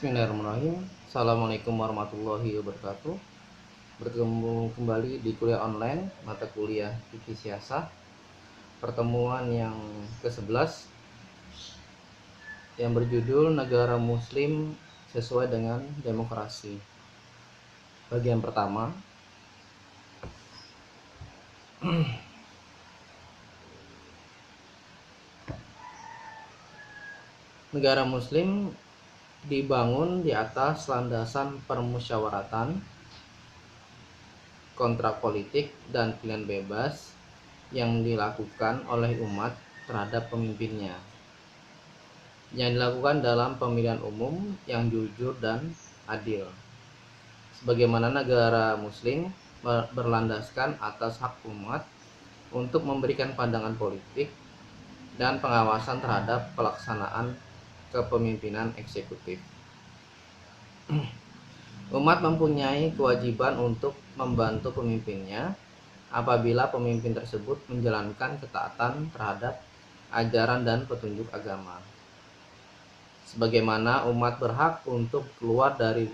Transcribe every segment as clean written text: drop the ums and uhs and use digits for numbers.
Bismillahirrahmanirrahim. Assalamualaikum warahmatullahi wabarakatuh. Bertemu kembali di kuliah online mata kuliah Fikih Siasah, pertemuan yang ke-11 yang berjudul Negara Muslim Sesuai dengan Demokrasi. Bagian pertama, negara muslim dibangun di atas landasan permusyawaratan, kontrak politik, dan pilihan bebas yang dilakukan oleh umat terhadap pemimpinnya, yang dilakukan dalam pemilihan umum yang jujur dan adil. Sebagaimana negara muslim berlandaskan atas hak umat untuk memberikan pandangan politik dan pengawasan terhadap pelaksanaan kepemimpinan eksekutif. Umat mempunyai kewajiban untuk membantu pemimpinnya apabila pemimpin tersebut menjalankan ketaatan terhadap ajaran dan petunjuk agama. Sebagaimana umat berhak untuk keluar dari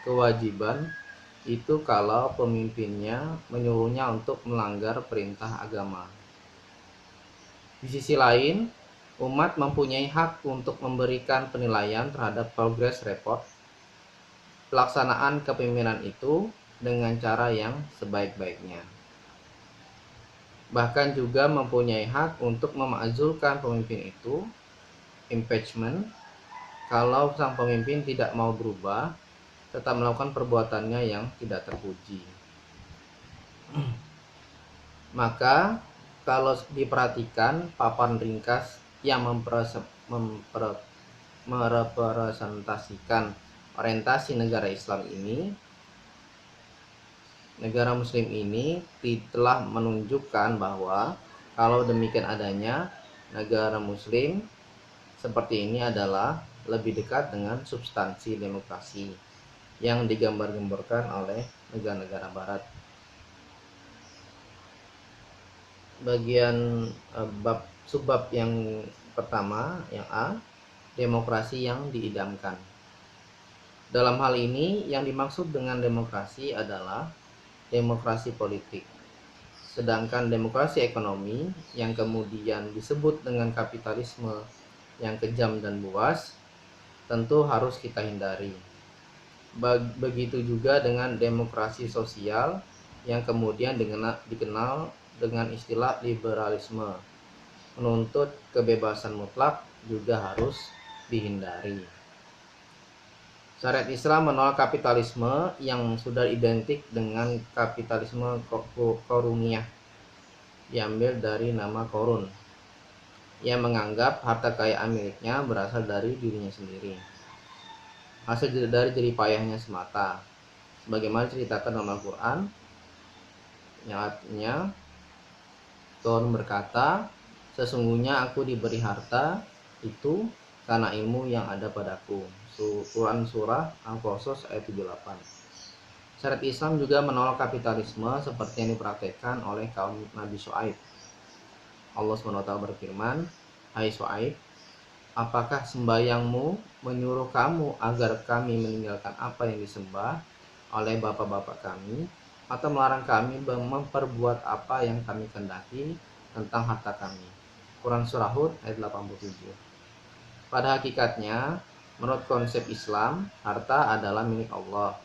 kewajiban itu kalau pemimpinnya menyuruhnya untuk melanggar perintah agama. Di sisi lain, umat mempunyai hak untuk memberikan penilaian terhadap progress report pelaksanaan kepemimpinan itu dengan cara yang sebaik-baiknya. Bahkan juga mempunyai hak untuk memakzulkan pemimpin itu, impeachment, kalau sang pemimpin tidak mau berubah, tetap melakukan perbuatannya yang tidak terpuji. Maka kalau diperhatikan paparan ringkas yang merepresentasikan orientasi negara Islam ini, negara muslim ini telah menunjukkan bahwa kalau demikian adanya negara muslim seperti ini adalah lebih dekat dengan substansi demokrasi yang digambar-gambarkan oleh negara-negara barat. Bagian subbab yang pertama, yang A, demokrasi yang diidamkan. Dalam hal ini yang dimaksud dengan demokrasi adalah demokrasi politik. Sedangkan demokrasi ekonomi yang kemudian disebut dengan kapitalisme yang kejam dan buas tentu harus kita hindari. Begitu juga dengan demokrasi sosial yang kemudian dikenal dengan istilah liberalisme. Menuntut kebebasan mutlak juga harus dihindari. Syariat Islam menolak kapitalisme yang sudah identik dengan kapitalisme koruniyah, diambil dari nama korun, yang menganggap harta kekayaan miliknya berasal dari dirinya sendiri, hasil dari jerih payahnya semata, sebagaimana ceritakan dalam Al-Quran, yang artinya Tuhan berkata, sesungguhnya aku diberi harta itu karena ilmu yang ada padaku. Quran Surah Al-Qasas ayat 78. Syariat Islam juga menolak kapitalisme seperti yang dipraktekkan oleh kaum Nabi Syuaib. Allah SWT berfirman, hai Syuaib, apakah sembahyangmu menyuruh kamu agar kami meninggalkan apa yang disembah oleh bapak-bapak kami, atau melarang kami memperbuat apa yang kami kehendaki tentang harta kami? Quran Surah Hud ayat 87. Pada hakikatnya, menurut konsep Islam, harta adalah milik Allah.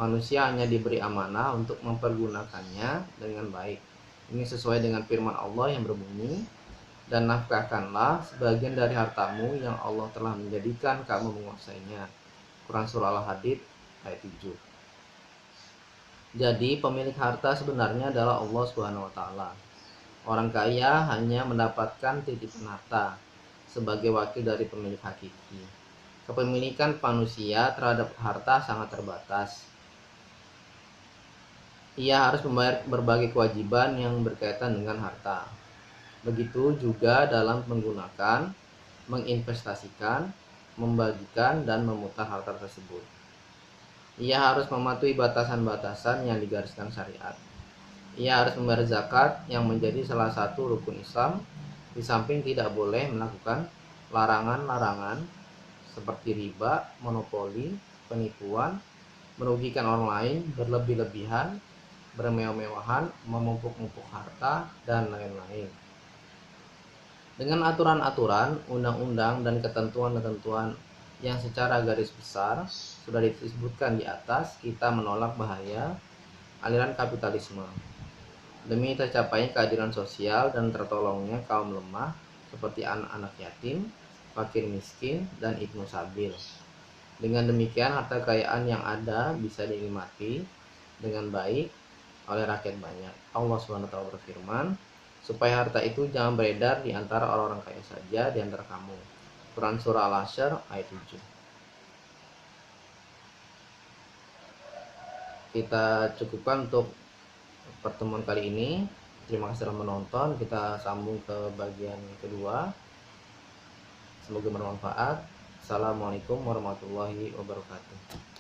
Manusia hanya diberi amanah untuk mempergunakannya dengan baik. Ini sesuai dengan firman Allah yang berbunyi, dan nafkahkanlah sebagian dari hartamu yang Allah telah menjadikan kamu menguasainya. Quran Surah Al-Hadid ayat 7. Jadi pemilik harta sebenarnya adalah Allah SWT. Orang kaya hanya mendapatkan titipan harta sebagai wakil dari pemilik hakiki. Kepemilikan manusia terhadap harta sangat terbatas. Ia harus membayar berbagai kewajiban yang berkaitan dengan harta. Begitu juga dalam menggunakan, menginvestasikan, membagikan, dan memutar harta tersebut. Ia harus mematuhi batasan-batasan yang digariskan syariat. Ia harus membayar zakat yang menjadi salah satu rukun Islam, di samping tidak boleh melakukan larangan-larangan seperti riba, monopoli, penipuan, merugikan orang lain, berlebih-lebihan, bermewah-mewahan, memumpuk-mumpuk harta, dan lain-lain. Dengan aturan-aturan, undang-undang, dan ketentuan-ketentuan yang secara garis besar sudah disebutkan di atas, kita menolak bahaya aliran kapitalisme demi tercapainya keadilan sosial dan tertolongnya kaum lemah seperti anak-anak yatim, fakir miskin, dan ibnu sabil. Dengan demikian, harta kekayaan yang ada bisa dinikmati dengan baik oleh rakyat banyak. Allah SWT berfirman, supaya harta itu jangan beredar di antara orang-orang kaya saja di antara kamu. Quran Surah Al-Hasyr ayat 7. Kita cukupkan untuk pertemuan kali ini. Terima kasih telah menonton. Kita sambung ke bagian kedua. Semoga bermanfaat. Assalamualaikum warahmatullahi wabarakatuh.